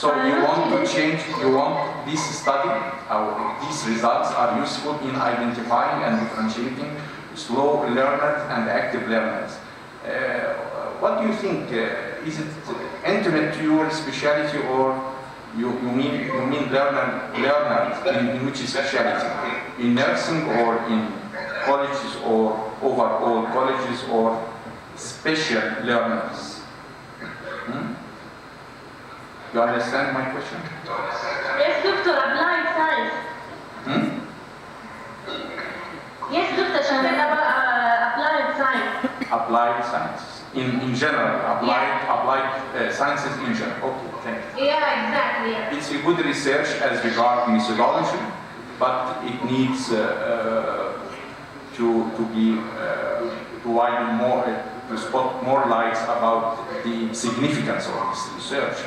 So you want to change, you want this study, or these results are useful in identifying and differentiating slow learners and active learners. What do you think? Is it intimate to your specialty, or you mean learners in which specialty? In nursing, or in colleges, or overall colleges, or special learners? You understand my question? Yes, Doctor, applied science. Yes, Doctor, Shannon, applied science. Applied sciences. In general, applied sciences in general. Okay, thank you. Yeah, exactly. Yeah. It's a good research as regards methodology, but it needs to be to widen more, to spot more lights about the significance of this research.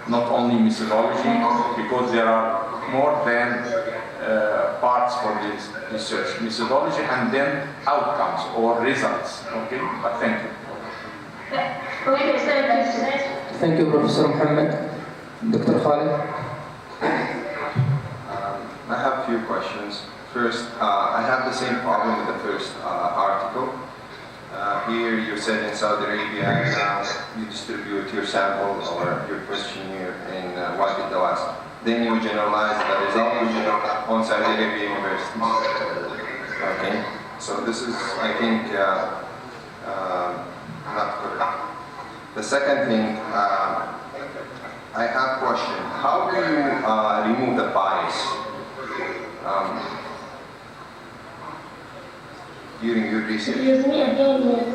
Not only methodology, because there are more than parts for this research. Methodology and then outcomes or results. Okay, but thank you. Thank you, Professor Muhammad. Dr. Khalid. I have a few questions. First, I have the same problem with the first article. Here you said in Saudi Arabia you distribute your sample or your questionnaire in Wadi Dawas. Then you generalize the result on Saudi Arabia universities. Okay, so this is, I think, not correct. The second thing, I have a question. How do you remove the bias during your research?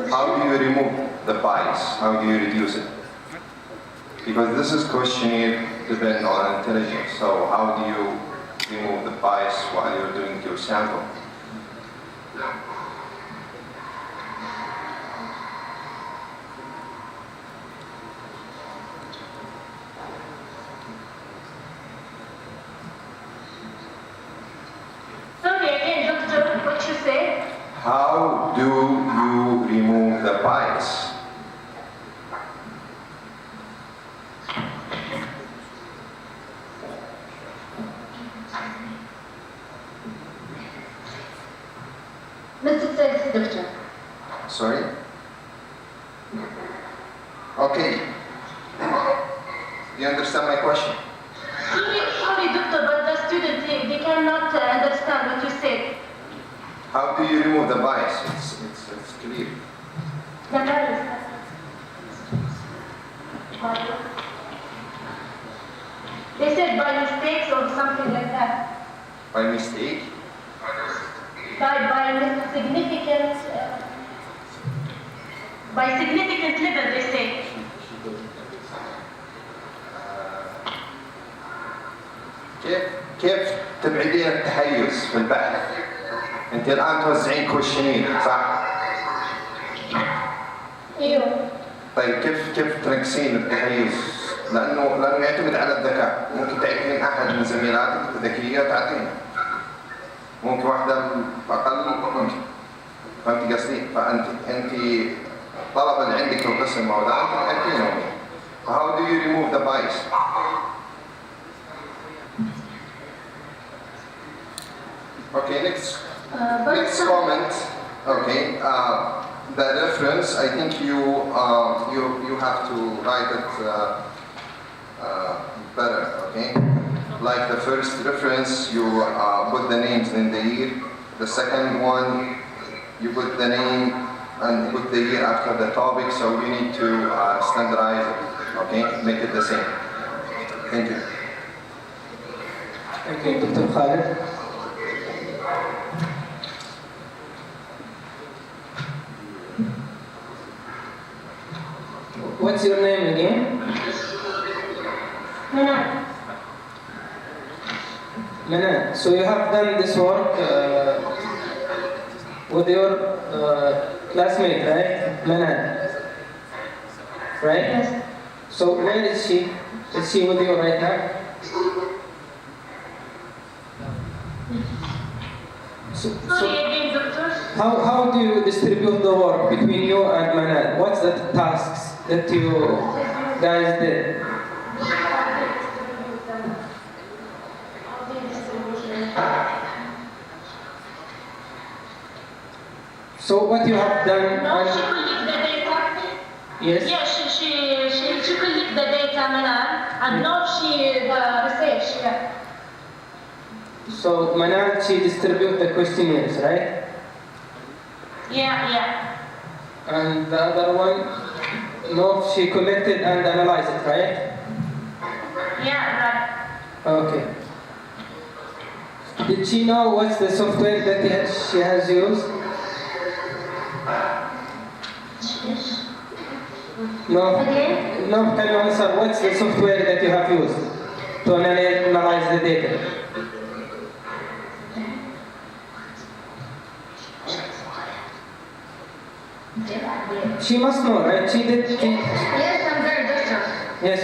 How do you remove the bias? How do you reduce it? Because this is questionnaire dependent on intelligence. So how do you remove the bias while you're doing your sample? Sorry again, Doctor, what you say? How do you remove the bias? Mr. Said, Doctor. Sorry? Okay. Do you understand my question? Sorry, Doctor, but the students, they cannot understand what you said. How do you remove the bias? It's clear. The bias. They said by mistakes or something like that. By mistake? By significant, by significant level, they say. كيف تبعدين التحيز في البحث؟ أنت الآن توزعين كويشنير صح؟ ايوه. طيب كيف تنقصين التحيز؟ لأنه يعتمد على الذكاء، ممكن تعرفين أحد من زميلاتك ذكية تعطينا. ممكن واحدة أقل ممكن. فهمتي قصدي؟ فأنت الطلبة اللي عندك في القسم أو ذا أنت تعرفينهم. How do you remove the bias? Okay, next comment. Okay, the reference. I think you have to write it better. Okay, like the first reference, you put the names in the year. The second one, you put the name and put the year after the topic. So you need to standardize it. Okay, make it the same. Thank you. Okay, Dr. Khalid. What's your name again? Manan. Manan. So you have done this work with your classmate, right? Manan. Right? Yes. So where is she? Is she with you right now? Sorry again, Doctor. How do you distribute the work between you and Manan? What's the tasks that you guys did? So what you have done? No, she collect the data. Yes. Yeah, she collect the data, Manan, and now she research. Yeah. So Manan, she distribute the questionnaires, right? Yeah. And the other one, no, she collected and analyzed it, right? Yeah, right. Okay. Did she know what's the software that she has used? No. Again? No, can you answer what's the software that you have used to analyze the data? She must know, right? She did. Yes, I'm very doctor. Yes.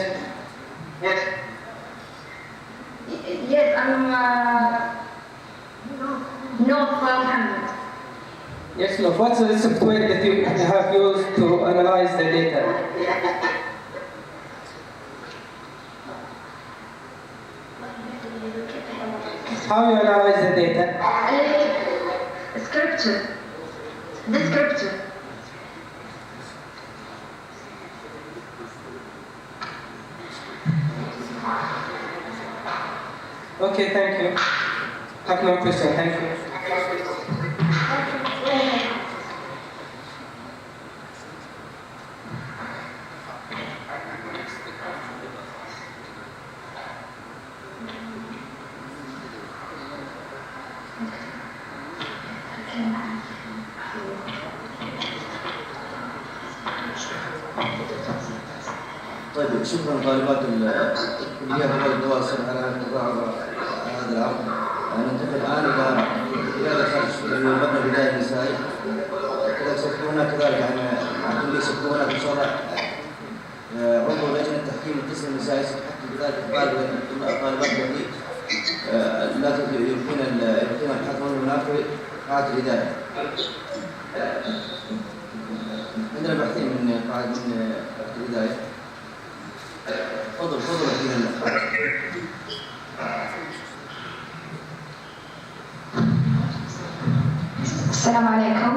Yes, I'm North Mohammed. Yes, no. What's the software that you have used to analyze the data? How you analyze the data? Descriptive. Okay, thank you. Have no question. Thank you. طيب شكرا طالبات الكليات والدواسر على هذا العرض. ننتقل الان الى الخرج للمبنى البدايه النسائي. كذلك سيكون كذلك عن سيكون ان شاء الله عضو لجنه تحكيم القسم النسائي سيحكم بذلك الطالبات التي لا يمكن البحث عنه هناك في قاعه الاداره. عندنا باحثين من قاعه الاداره. تفضل فينا. السلام عليكم.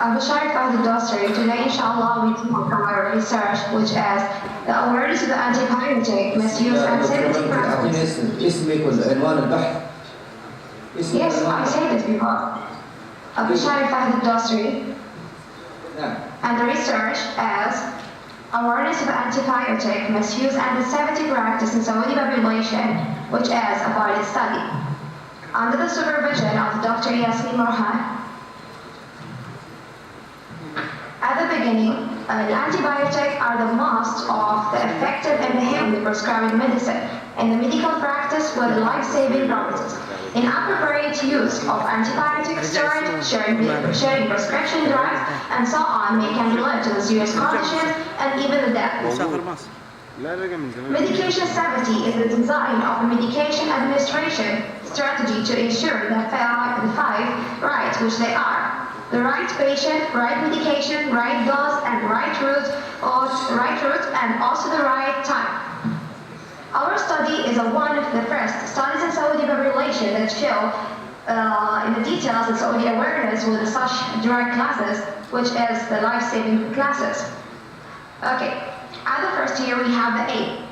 I'm Bashar from the dossier. Today, inshallah, we talk about our research, which is the awareness of the antibiotic misuse and safety practices. اسمك والعنوان البحث. Yes, I said it before. Bashar from the dossier. And the research is awareness of antibiotic misuse and the safety practice in Saudi population, which is a pilot study. Under the supervision of Dr. Yasmin Morhan. At the beginning, the antibiotics are the most of the effective and heavily prescribed medicine in the medical practice with life-saving properties. Inappropriate use of antibiotics, storage, sharing prescription drugs, and so on can lead to serious conditions and even the death. Medication safety is the design of a medication administration strategy to ensure the five rights which they are: the right patient, right medication, right dose, and right route, and also the right time. Our study is one of the first studies in Saudi population that show in the details the Saudi awareness with such drug classes, which is the life-saving classes. Okay, at the first year we have the aim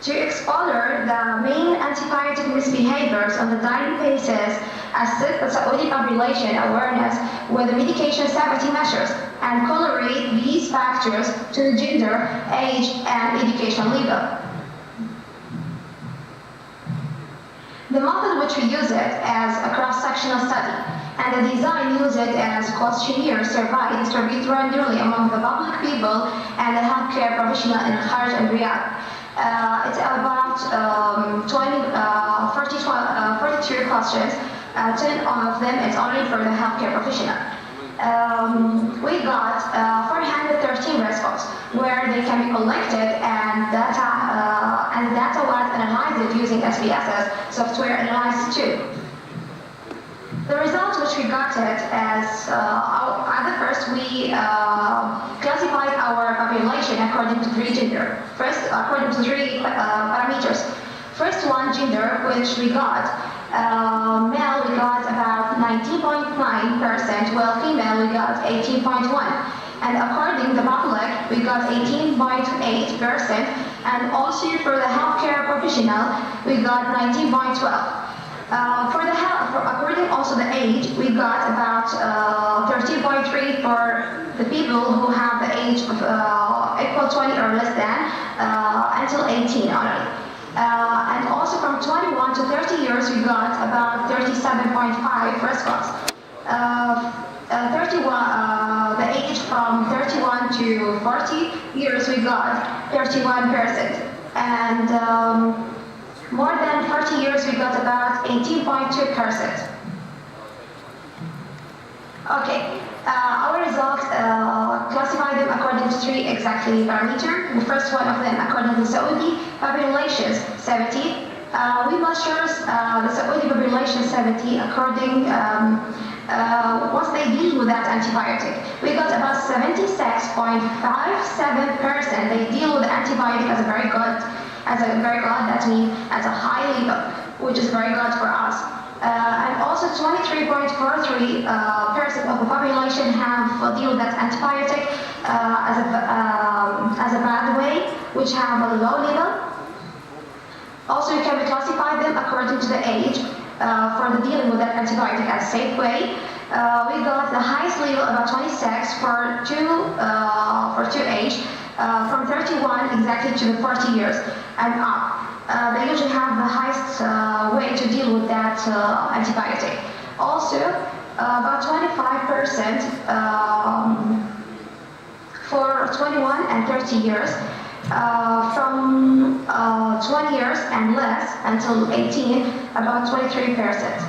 to explore the main antibiotic misbehaviors on the daily basis, assess the Saudi population awareness with the medication safety measures, and correlate these factors to the gender, age, and education level. The method which we use it as a cross-sectional study, and the design use it as questionnaire survey distributed randomly among the public people and the healthcare professional in Kharj and Riyadh. It's about 42 questions. 10 of them is only for the healthcare professional. We got 413 responses where they can be collected and the data was analyzed using SPSS software analysis too. The results which we got it as at the first we classified our population according to three gender. First, according to three parameters. First one, gender, which we got Male, we got about 19.9%, while female, we got 18.1%. And according to the public, we got 18.8%, and also for the healthcare professional, we got 19.12%. According also the age, we got about 13.3 for the people who have the age of equal 20 or less than until 18 only. And also from 21 to 30 years, we got about 37.5 response. The age from 31 to 40 years, we got 31%. And more than 40 years, we got about 18.2%. Okay, our results classify them according to three exactly parameters. The first one of them according to Saudi population 70. We measure the Saudi population 70 according once they deal with that antibiotic. We got about 76.57%. They deal with antibiotic as a very good. That means at a high level, which is very good for us. And also 23.43% of the population have deal with that antibiotic as a bad way, which have a low level. Also, you can classify them according to the age for the dealing with that antibiotic as a safe way. We got the highest level about 26 for two age. From 31 exactly to the 40 years and up. They usually have the highest way to deal with that antibiotic. Also, about 25% for 21 and 30 years. From 20 years and less until 18, about 23%.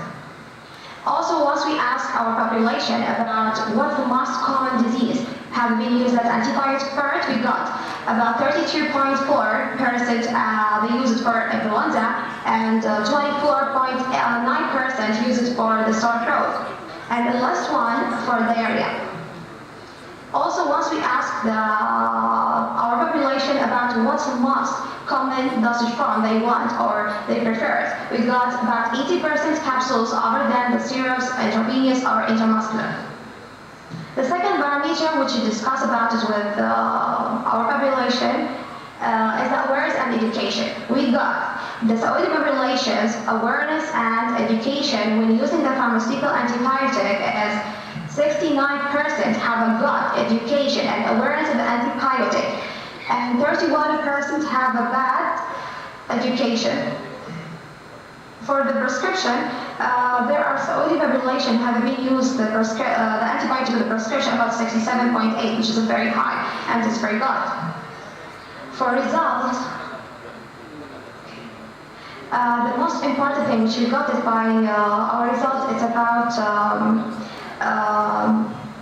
Also, once we ask our population about what the most common disease have been used as antibiotic for it, we got about 32.4% they use it for influenza, and 24.9% use it for the sore throat, and the last one for diarrhea. Also, once we ask our population about what's the most common dosage form they want or they prefer, we got about 80% capsules other than the syrups, intravenous or intramuscular. The second parameter which we discuss about is with our population is the awareness and education. We got the Saudi population's awareness and education when using the pharmaceutical antibiotic as 69% have a good education and awareness of the antibiotic, and 31% have a bad education. For the prescription, there are Saudi population have been used the antibiotic with the prescription about 67.8, which is very high, and it's very good. For result, the most important thing which we got it by our result is about,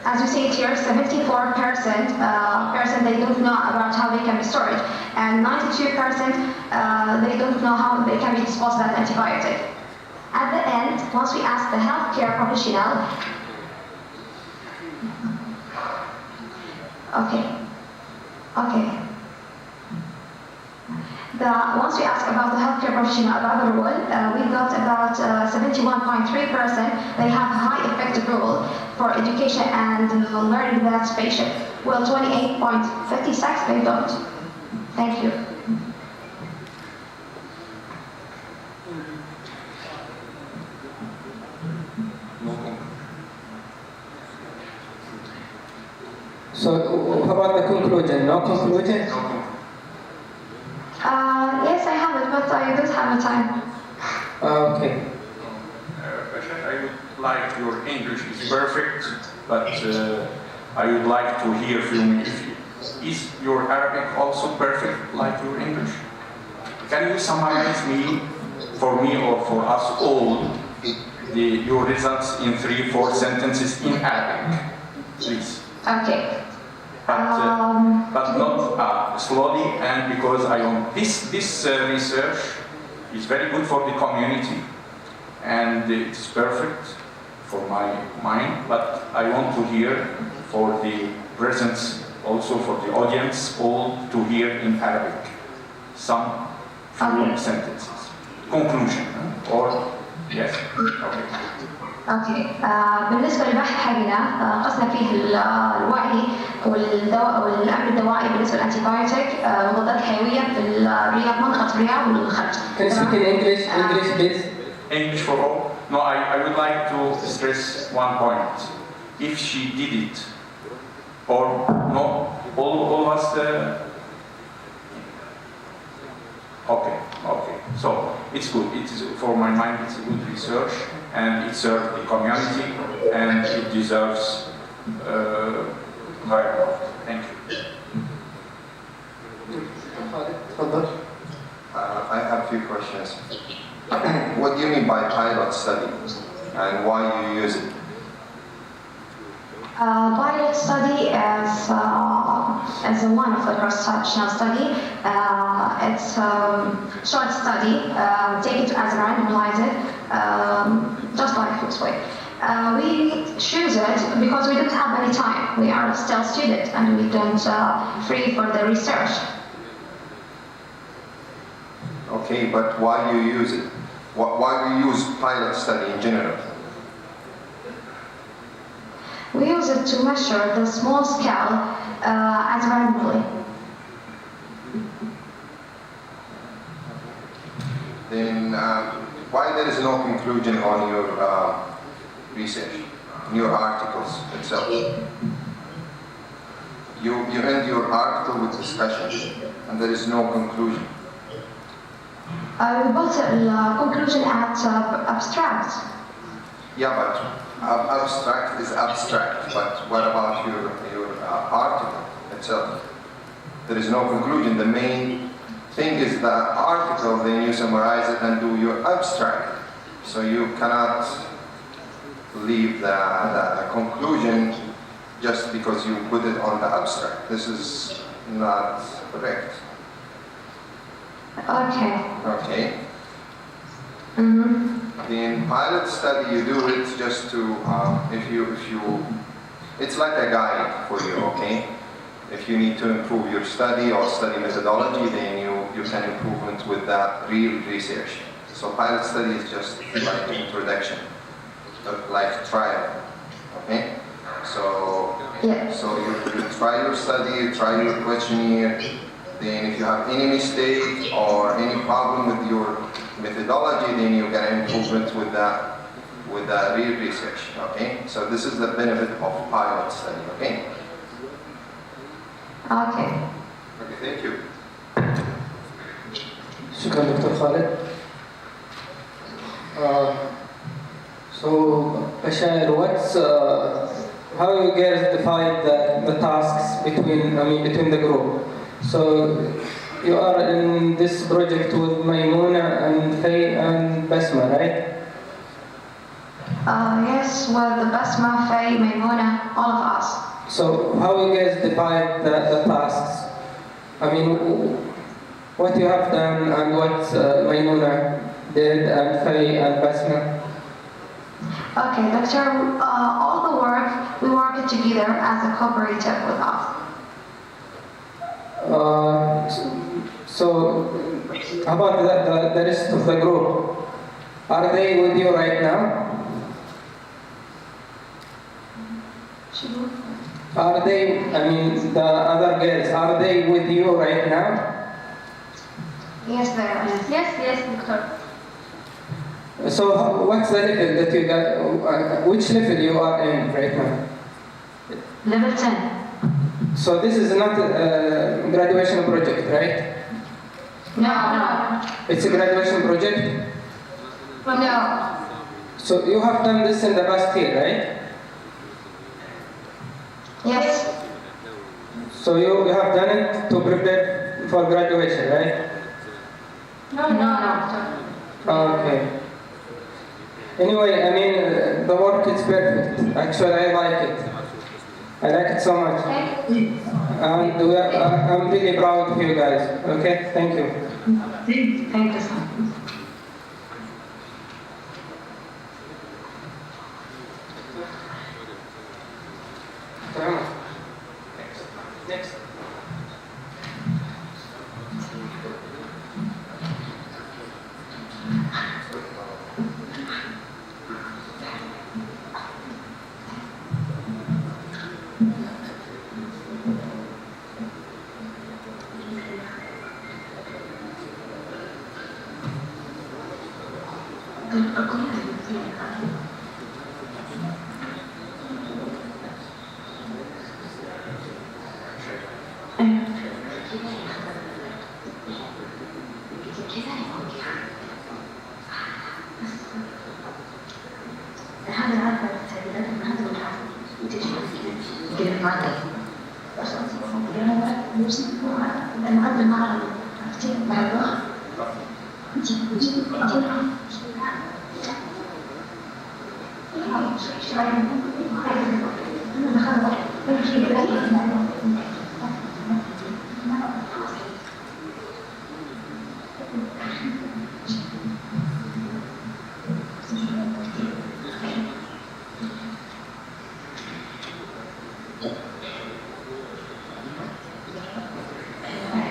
as you see it here, 74% they don't know about how they can be stored, and 92% they don't know how they can be disposed of that antibiotic. At the end, once we ask the healthcare professional, once we ask about the healthcare professional about the role, we got about 71.3%. They have high effective role for education and learning that patient. Well, 28.56 they don't. Thank you. So, how about the conclusion? No conclusion? Yes, I have it, but I don't have the time. Okay. I would like your English is perfect, but I would like to hear from you. Is your Arabic also perfect like your English? Can you summarize for me or for us all, your results in 3-4 sentences in Arabic, please? Okay. But not slowly, and because I want this research is very good for the community, and it's perfect for my mind. But I want to hear for the presence, also for the audience, all to hear in Arabic some few sentences, conclusion, or Yes? Okay. اوكي بالنسبه للبحث حقنا قسنا فيه الوعي والامر الدوائي بالنسبه للانتيبيوتيك والمضادات الحيويه في الرياض منطقه الرياض والخرج. Can you speak in English? English, please. English for all? No, I would like to stress one point. If she did it, or no, all was the... Okay. So it's good. It is, for my mind, it's a good research, and it serves the community, and it deserves very well. Thank you. I have a few questions. What do you mean by pilot study, and why you use it? Pilot study is one of the cross-sectional study. It's a short study. Take it as randomized, just like this way. We choose it because we don't have any time. We are still students and we don't free for the research. Okay, but why do you use it? Why do you use pilot study in general? We use it to measure the small scale as randomly. Then why there is no conclusion on your research, in your articles itself? You end your article with discussion, and there is no conclusion. We put the conclusion at abstract. Yeah, but abstract is abstract, but what about your article itself? There is no conclusion. The main thing is the article, then you summarize it and do your abstract. So you cannot leave the conclusion just because you put it on the abstract. This is not correct. Okay. Okay. Mm-hmm. In pilot study, you do it just to, if you, it's like a guide for you, okay? If you need to improve your study or study methodology, then you can improve it with that real research. So pilot study is just like introduction, like trial, okay? So, so you try your study, you try your questionnaire, then if you have any mistake or any problem with your methodology, then you can improve it with the real research, okay? So this is the benefit of pilot study, okay? Okay. Okay, thank you. شكرا دكتور خالد. So Bashar, how you guys divide the tasks between the group? So you are in this project with Maymuna and Faye and Basma, right? Yes, with the Basma, Faye, Maymuna, all of us. So how you guys divide the tasks? I mean, what you have done and what Maymuna did and Faye and Basma? Okay, Doctor, all the work, we work together as a cooperative with us. So how about the rest of the group? Are they with you right now? Are they, the other girls, are they with you right now? Yes, they are. Yes, Doctor. So what's the level that you got, which level you are in right now? Level 10. So this is not a graduation project, right? No. It's a graduation project? No. So you have done this in the past year, right? Yes. So you have done it to prepare for graduation, right? No, Doctor. Okay. Anyway, the work is perfect. Actually, I like it. I like it so much. Thank you. And I'm really proud of you guys. Okay, thank you. Thank you, sir. Next. هذا عارفة التعديلات من هذا المحافظ يمكن معدل المعدل مع مع الضغط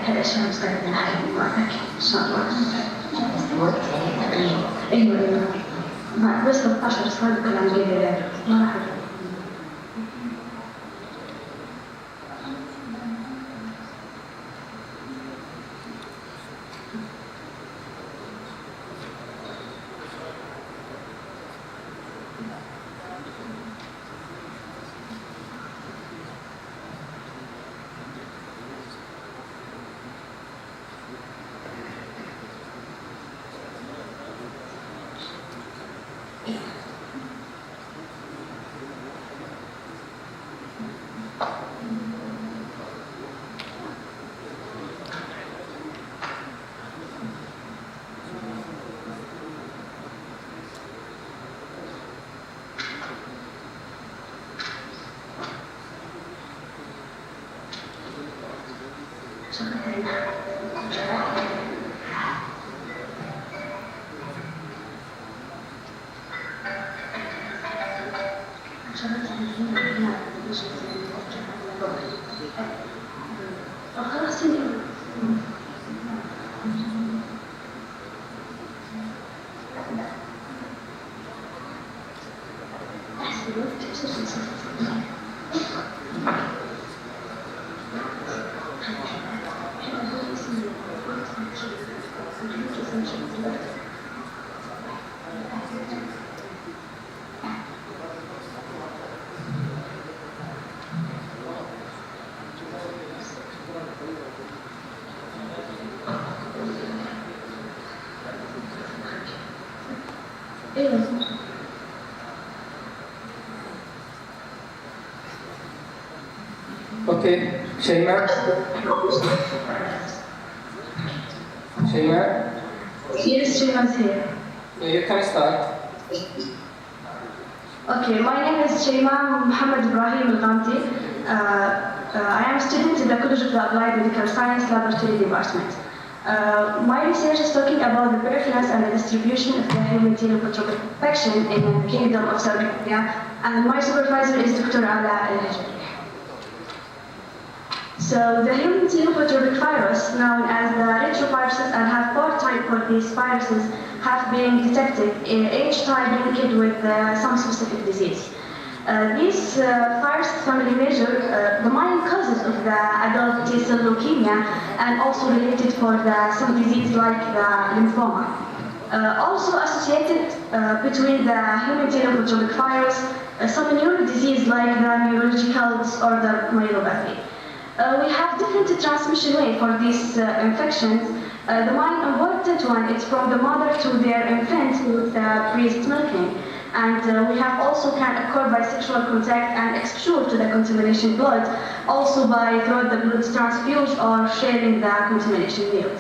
هذا الشيء مستقبل هاي المعركة إن شاء الله. أيوة بس 13 صار كلام غير ذلك ما راح Okay, Shaima? Shaima? Yes, Shaima's here. Yeah, you can start. Okay, my name is Shaima Muhammad Ibrahim Al-Ghamti. I am a student in the College of the Applied Medical Science Laboratory Department. My research is talking about the prevalence and the distribution of the human xenophobia infection in the Kingdom of Saudi Arabia, and my supervisor is Dr. Ala Al-Hajri. So the human xenophobia virus, known as the retroviruses and have 4 types of these viruses, have been detected, each type linked with some specific disease. These virus family measure the main causes of the adult T-cell leukemia and also related for some disease like the lymphoma. Also associated between the human xenophobia virus, some neuro disease like the neurological disorder myelopathy. We have different transmission ways for these infections. The main important one is from the mother to their infant with breast milking. And we have also can occur by sexual contact and exposure to the contamination blood, also by through the blood transfusion or sharing the contamination meal.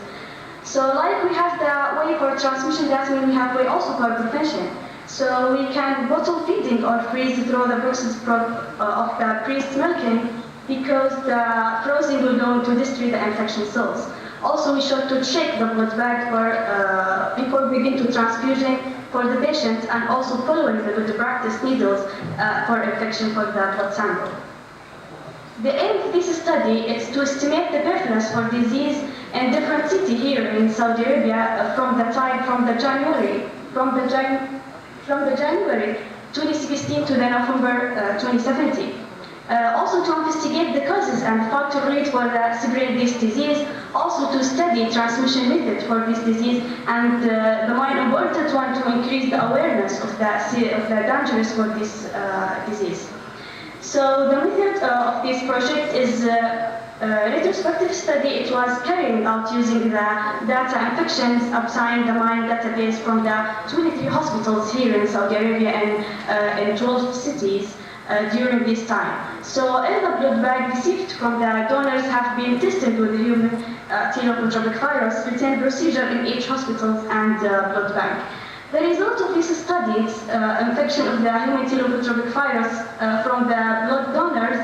So like we have the way for transmission, that means we have way also for prevention. So we can bottle feeding or freeze through the process of the breast milking, because the freezing will go to destroy the infection cells. Also, we should to check the blood bag for before we begin to transfusion for the patient, and also following the good practice needles for infection for the blood sample. The aim of this study is to estimate the prevalence for disease in different cities here in Saudi Arabia from January 2016 to the November 2017. Also to investigate the causes and factor rate for spread this disease, also to study transmission method for this disease, and the more important one, to increase the awareness of the dangers for this disease. So the method of this project is retrospective study. It was carried out using the data infections obtained the mine database from the 23 hospitals here in Saudi Arabia and in 12 cities during this time. So all the blood bag received from the donors have been tested with the human teleotropic virus written procedure in each hospital and blood bank. The result of these studies, infection of the human teleotropic virus from the blood donors,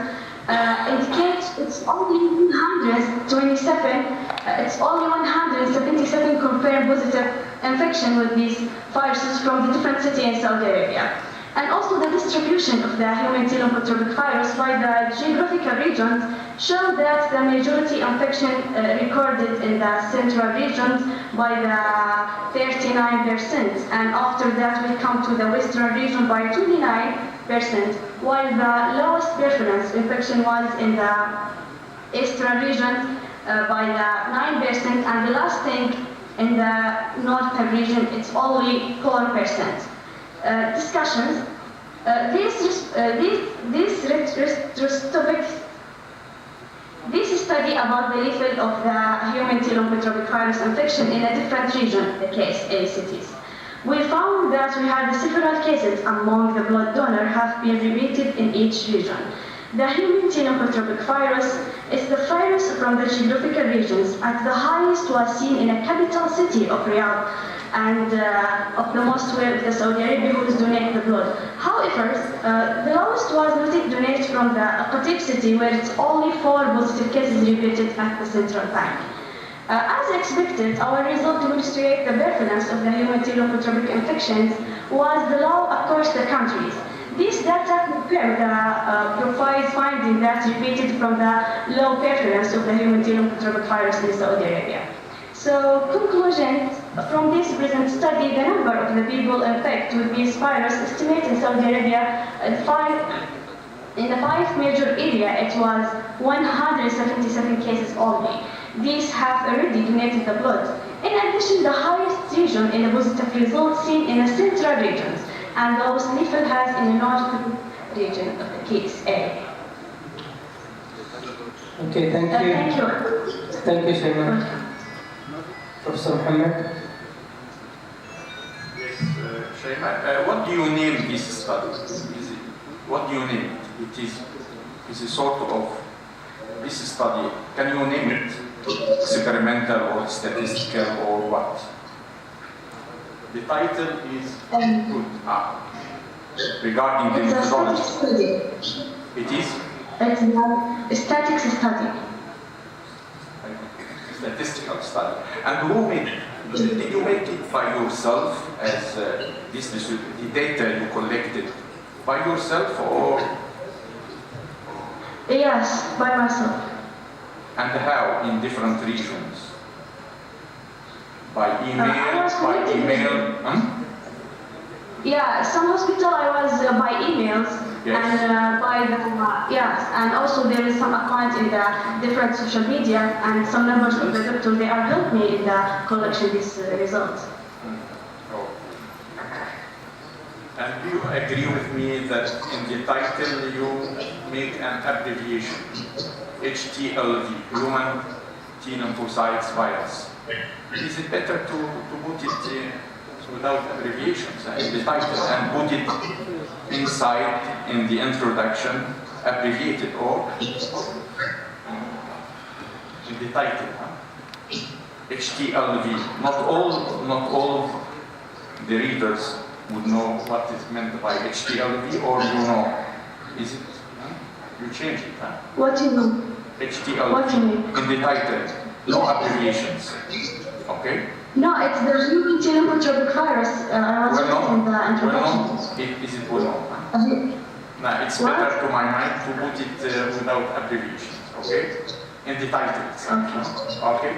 indicates it's only 177 confirmed positive infection with these viruses from the different cities in Saudi Arabia. And also the distribution of the human teleotropic virus by the geographical regions show that the majority infection recorded in the central regions by the 39%, and after that we come to the western region by 29%, while the lowest prevalence infection was in the eastern region by the 9%, and the last thing in the northern region it's only 4%. Discussions. This study about the level of the human teleotropic virus infection in a different region, the case A cities. We found that we had several cases among the blood donor have been repeated in each region. The human teleotropic virus is the virus from the geographical regions. At the highest was seen in a capital city of Riyadh, and of the most where the Saudi Arabia who donate the blood. However, the lowest was noted donate from the Qatif city, where it's only 4 positive cases reported at the central bank. As expected, our result demonstrate the prevalence of the human teleotropic infections was the low across the countries. This data compare the profile finding that repeated from the low prevalence of the human teleotropic virus in Saudi Arabia. So, conclusion, from this present study, the number of the people infected with this virus estimated in Saudi Arabia in the 5 major areas, it was 177 cases only. These have already donated the blood. In addition, the highest region in the positive results seen in the central regions, and the lowest level has in the northern region of the case A. Okay, thank you. Thank you. Thank you, Shaiman. Professor Mohammed. Yes, Shaiman, what do you name this study? What do you name it? It is a sort of this study. Can you name it? Experimental or statistical or what? The title is good. Regarding the methodology. It is? It's a statistics study. Statistical study. And who made it? Did you make it by yourself as the data you collected by yourself or? Yes, by myself. And how in different regions? By email? Yeah, some hospital I was by emails. Yes. And by the, and also there is some account in the different social media, and some members of the doctor, they are helping me in the collection these results. Oh. And do you agree with me that in the title you make an abbreviation, HTLV, Human T-lymphocytes Virus? Is it better to put it without abbreviations in the title and put it inside in the introduction, abbreviated, or in the title? HTLV. Not all the readers would know what is meant by HTLV, or you know. Is it? You change it, huh? What do you mean? HTLV. What do you mean? In the title, no abbreviations. Okay? No, it's the human teleotropic virus. I was in the introduction. Is it well known? No, it's What? better to my mind to put it without abbreviations, okay? In the title itself. Okay?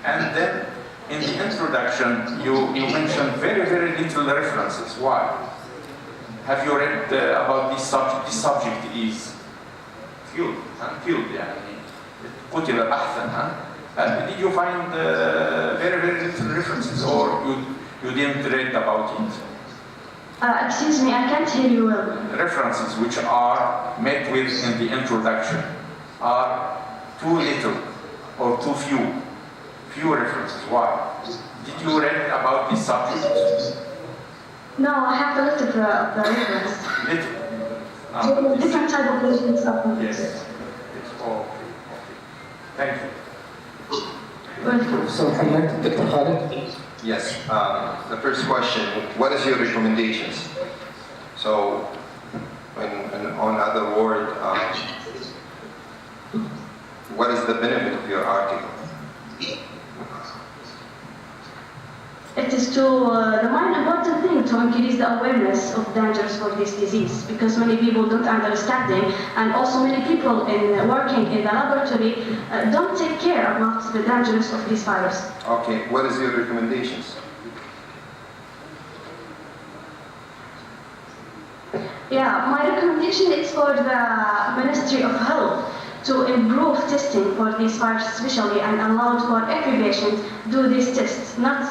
And then in the introduction, you mentioned very, very little references. Why? Have you read about this subject? This subject is field يعني كتب بحثا. Did you find very little references, or you didn't read about it? Excuse me, I can't hear you well. References which are met with in the introduction are too little or too few. Few references. Why? Did you read about this subject? No, I have to look at the reference. Little. Different type of reference. Yes. It's okay. Thank you. Welcome. So, Muhammad, Dr. Khalid. Yes. The first question, what is your recommendations? So, on other word, what is the benefit of your article? It is the most important thing to increase the awareness of dangers for this disease, because many people don't understand it, and also many people working in the laboratory don't take care about the dangers of this virus. Okay, what is your recommendations? Yeah, my recommendation is for the Ministry of Health to improve testing for this virus especially, and allow for every patient do these tests, not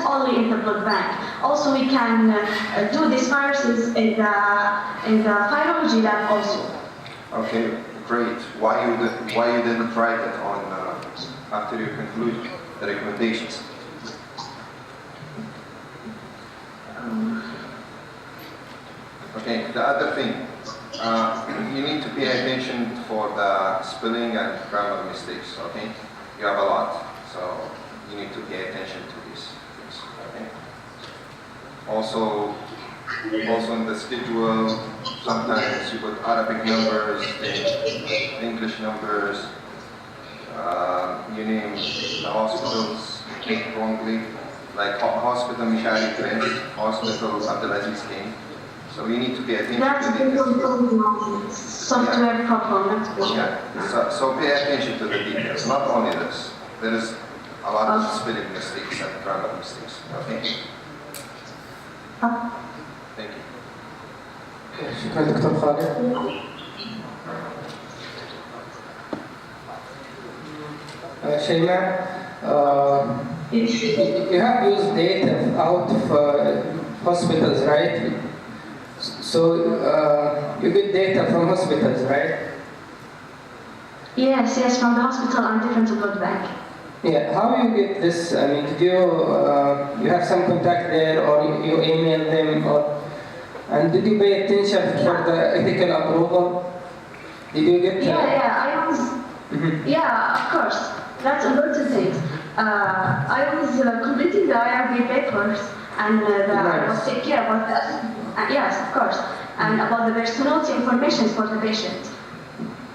only in the blood bank. Also, we can do these viruses in the virology lab also. Okay, great. Why you didn't write it on after you conclude the recommendations? Okay, the other thing, you need to pay attention for the spelling and grammar mistakes, okay? You have a lot, so you need to pay attention to these things, okay? Also in the schedule, sometimes you put Arabic numbers, English numbers, you name the hospitals wrongly, like hospital Mishari Prince, hospital Abdulaziz King. So you need to pay attention That's to the a software problem. Yeah. So pay attention to the details. Not only this, there is a lot of spelling mistakes and grammar mistakes. Okay. Thank you. شكرا دكتور خالد. شيماء, you have used data out of hospitals, right? So you get data from hospitals, right? Yes, from the hospital and different blood bank. Yeah, how you get this? I mean, did you have some contact there, or you email them, and did you pay attention for the ethical approval? Did you get? I was. Yeah, of course. That's important thing. I was completing the IRB papers, and I was taking care about that. Yes, of course, and about the personality information for the patient.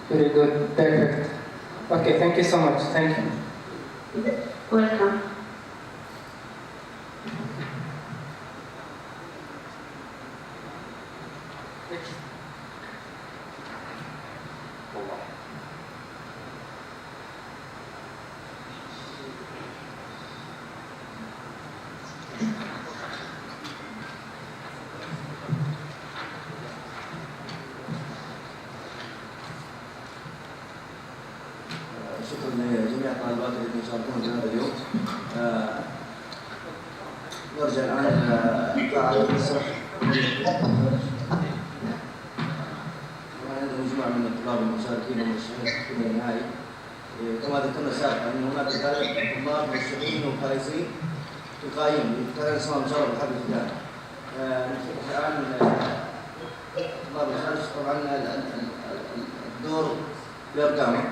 Very good, perfect. Okay, thank you so much. Thank you. Welcome. شكرا لجميع الطالبات الذين يشاركون في هذا اليوم. نرجع الآن إلى فعاليات الصحة. عندنا مجموعة من الطلاب المشاركين والمرشحين في النهائي. كما ذكرنا سابقا أن هناك طلاب مرشحين وفائزين تلقائيا يختارون اسمهم إن شاء الله بالحفل الختامي. نفتتح الآن طلاب الخارج. طبعا الدور بأرقامه.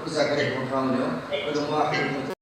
وزع عليكم القانون اليوم. ولو واحد